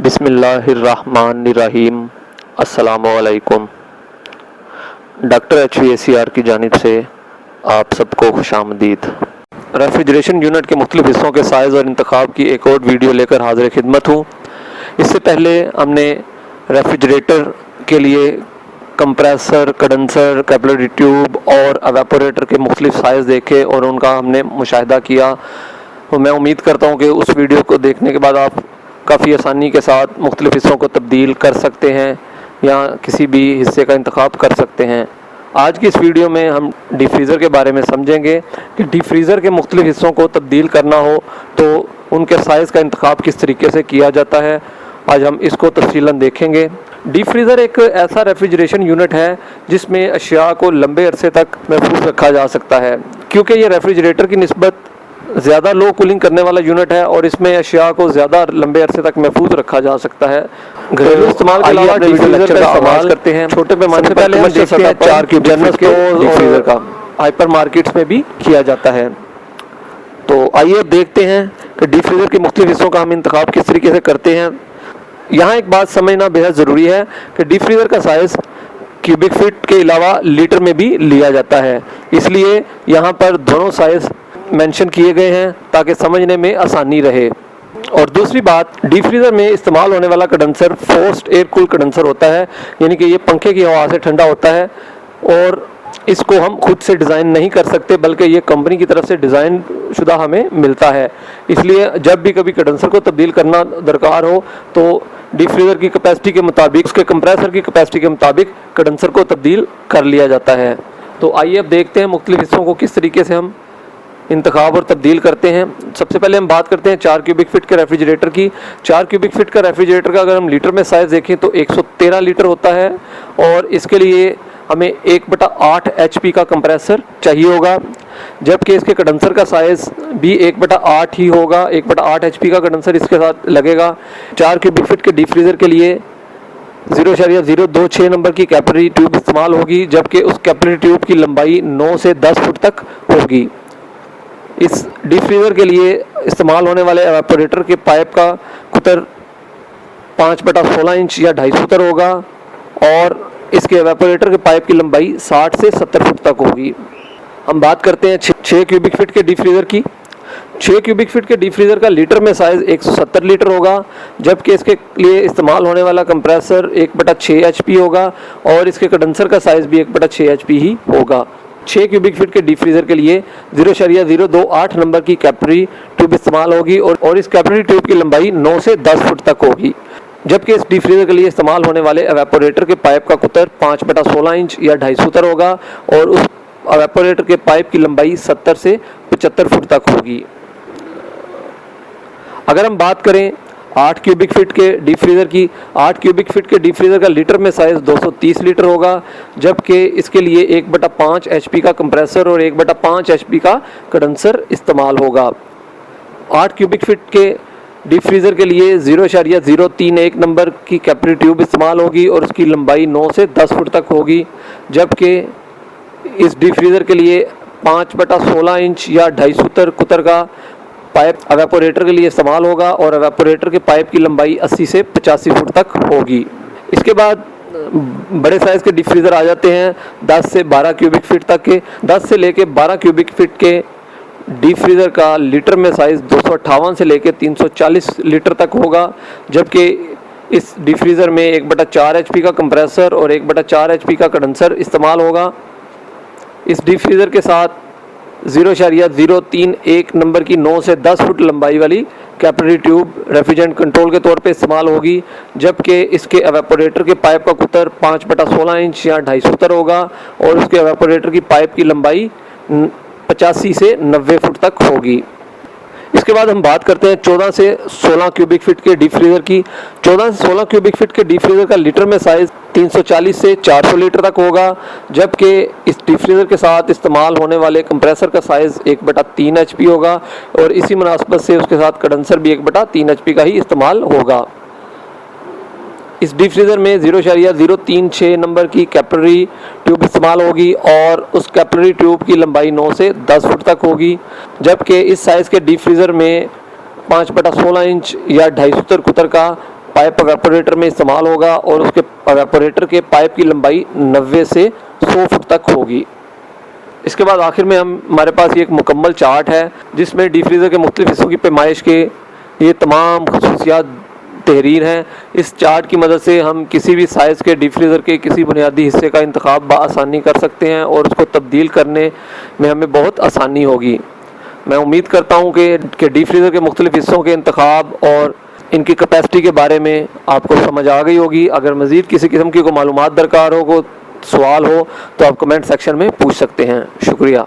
बिस्मिल्लाहिर्रहमानिर्रहीम। अस्सलामुअलैकुम। Doctor HVACR की जानिब से आप सबको खुशामदीद। रेफ्रिजरेशन यूनिट के मुख्तलिफ हिस्सों के साइज़ और इंतखाब की एक और वीडियो लेकर हाज़िर खिदमत हूँ। इससे पहले हमने रेफ्रिजरेटर के लिए कंप्रेसर, कंडेंसर, कैपिलरी ट्यूब और एवापोरेटर के मुख्तलिफ साइज़ देखे और उनका हमने मुशाहिदा किया। तो मैं उम्मीद करता हूँ कि उस वीडियो को देखने के बाद आप काफ़ी आसानी के साथ मुख्तलिफ हिस्सों को तब्दील कर सकते हैं या किसी भी हिस्से का इंतखाब कर सकते हैं। आज की इस वीडियो में हम डीप फ्रीज़र के बारे में समझेंगे कि डीप फ्रीज़र के मुख्तलिफ हिस्सों को तब्दील करना हो तो उनके साइज़ का इंतखाब किस तरीके से किया जाता है। आज हम इसको तफसीलन देखेंगे। डीप फ्रीज़र एक ऐसा रेफ्रिजरेशन यूनिट है जिसमें अशिया को लंबे अरसे तक महफूज रखा जा सकता है। क्योंकि ये रेफ्रिजरेटर की निस्बत ज़्यादा लो कूलिंग करने वाला यूनिट है और इसमें अशिया को ज़्यादा लंबे अरसे तक महफूज रखा जा सकता है। घरेलू इस्तेमाल के अलावा डीप फ्रीज़र का इस्तेमाल करते हैं छोटे पैमाने पर पहले हम देखते हैं 4 क्यूबिक फीट के डीप फ्रीज़र का हाइपर मार्केट्स में भी किया जाता है। तो आइए अब देखते हैं कि डीप फ्रीज़र के मुख्तलिफ हिस्सों का हम इंतखाब किस तरीके से करते हैं। यहाँ एक बात समझना बेहद ज़रूरी है कि डीप फ्रीज़र का साइज़ क्यूबिक फीट के अलावा लीटर में भी लिया जाता है, इसलिए यहाँ पर दोनों साइज़ मेंशन किए गए हैं ताकि समझने में आसानी रहे। और दूसरी बात, डीप फ्रीज़र में इस्तेमाल होने वाला condenser forced air cool condenser होता है, यानी कि ये पंखे की हवा से ठंडा होता है और इसको हम खुद से डिज़ाइन नहीं कर सकते बल्कि ये कंपनी की तरफ से डिज़ाइन शुदा हमें मिलता है। इसलिए जब भी कभी कंडेंसर को तब्दील करना दरकार हो तो डीप फ्रीज़र की कैपेसिटी के मुताबिक, उसके कंप्रेसर की कैपेसिटी के मुताबिक कंडेंसर को तब्दील कर लिया जाता है। तो आइए अब देखते हैं मुख्तलिफ हिस्सों को किस तरीके से हम इंतखाब और तब्दील करते हैं। सबसे पहले हम बात करते हैं 4 क्यूबिक फीट के रेफ्रिजरेटर की। 4 क्यूबिक फीट का रेफ्रिजरेटर का अगर हम लीटर में साइज़ देखें तो 113 लीटर होता है और इसके लिए हमें 1/8 HP का कंप्रेसर चाहिए होगा, जबकि इसके कंडेंसर का साइज़ भी 1/8 ही होगा। 1/8 HP का कंडेंसर इसके साथ लगेगा। 4 क्यूबिक फीट के डीप फ्रीज़र के लिए 0.026 नंबर की कैपिलरी ट्यूब इस्तेमाल होगी, जबकि उस कैपिलरी ट्यूब की लंबाई 9 से 10 फुट तक होगी। इस डीप फ्रीज़र के लिए इस्तेमाल होने वाले एवापोरेटर के पाइप का कुतर 5/16 इंच या 2.5 फुट होगा और इसके एवापोरेटर के पाइप की लंबाई 60 से 70 फुट तक होगी। हम बात करते हैं 6 क्यूबिक फीट के डीप फ्रीज़र की। 6 क्यूबिक फीट के डीप फ्रीज़र का लीटर में साइज़ 170 लीटर होगा, जबकि इसके लिए इस्तेमाल होने वाला कंप्रेसर 1/6 HP होगा और इसके कंडेंसर का साइज़ भी 1/6 HP ही होगा। 6 क्यूबिक फीट के डीप फ्रीज़र के लिए 0.028 नंबर की कैपिलरी ट्यूब इस्तेमाल होगी और इस कैपिलरी ट्यूब की लंबाई 9 से 10 फुट तक होगी, जबकि इस डीप फ्रीज़र के लिए इस्तेमाल होने वाले एवापोरेटर के पाइप का कुतर 5/16 इंच या 2.5 फुट होगा और उस एवापोरेटर के पाइप की लंबाई 70 से 75 फुट तक होगी। अगर हम बात करें 8 क्यूबिक फीट के डीप फ्रीज़र की, 8 क्यूबिक फीट के डीप फ्रीज़र का लीटर में साइज़ 230 लीटर होगा, जबकि इसके लिए 1/5 HP का कंप्रेसर और 1/5 HP का कंडेंसर इस्तेमाल होगा। 8 क्यूबिक फीट के डीप फ्रीज़र के लिए 0.031 नंबर की कैपिलरी ट्यूब इस्तेमाल होगी और उसकी लंबाई 9 से 10 फुट तक होगी, जबकि इस डीप फ्रीज़र के लिए 5/16 इंच या 2.5 फुट कुतर का पाइप एवापोरेटर के लिए इस्तेमाल होगा और एवापोरेटर के पाइप की लंबाई 80 से 85 फुट तक होगी। इसके बाद बड़े साइज़ के डीप फ्रीज़र आ जाते हैं 10 से 12 क्यूबिक फीट तक के। 10 से लेके 12 क्यूबिक फीट के डीप फ्रीज़र का लीटर में साइज़ 258 से लेके 340 लीटर तक होगा, जबकि इस डीप फ्रीज़र में 1/4 HP का कंप्रेसर और 1/4 HP का कंडेंसर इस्तेमाल होगा। इस डीप फ्रीज़र के साथ 0.031 नंबर की 9 से 10 फुट लंबाई वाली कैपिलरी ट्यूब रेफ्रिजरेंट कंट्रोल के तौर पे इस्तेमाल होगी, जबकि इसके एवापोरेटर के पाइप का कुतर 5/16 इंच या 2.5 फुट होगा और उसके एवापोरेटर की पाइप की लंबाई 85 से 90 फुट तक होगी। इसके बाद हम बात करते हैं 14 से 16 क्यूबिक फीट के डीप फ्रीज़र की। 14 से 16 क्यूबिक फीट के डीप फ्रीज़र का लीटर में साइज़ 340 से 400 लीटर तक होगा, जबकि इस डीप फ्रीज़र के साथ इस्तेमाल होने वाले कंप्रेसर का साइज़ 1/3 HP होगा और इसी मुनासबत से उसके साथ कंडेंसर भी 1/3 HP का ही इस्तेमाल होगा। इस डीप फ्रीज़र में 0.036 नंबर की कैपिलरी ट्यूब इस्तेमाल होगी और उस कैपिलरी ट्यूब की लंबाई 9 से 10 फुट तक होगी, जबकि इस साइज़ के डीप फ्रीज़र में 5/16 इंच या 2.5 कुतर का पाइप एवेपोरेटर में इस्तेमाल होगा और उसके एवेपोरेटर के पाइप की लंबाई 90 से 100 फुट तक होगी। इसके बाद आखिर में हमारे पास ये एक मुकम्मल चार्ट है जिसमें डीप फ्रीज़र के मुख्तलिफ हिस्सों की पैमाइश के ये तमाम खसूसियात तहरीर हैं। इस चार्ट की मदद से हम किसी भी साइज़ के डीप फ्रीज़र के किसी बुनियादी हिस्से का इंतखाब बआसानी कर सकते हैं और उसको तब्दील करने में हमें बहुत आसानी होगी। मैं उम्मीद करता हूँ कि डीप फ्रीज़र के मुख्तलिफ हिस्सों के इंतखाब और इनकी कैपेसिटी के बारे में आपको समझ आ गई होगी। अगर मज़ीद किसी किस्म की कोई मालूमात दरकार हो, कोई सवाल हो, तो आप कमेंट सेक्शन में पूछ सकते हैं। शुक्रिया।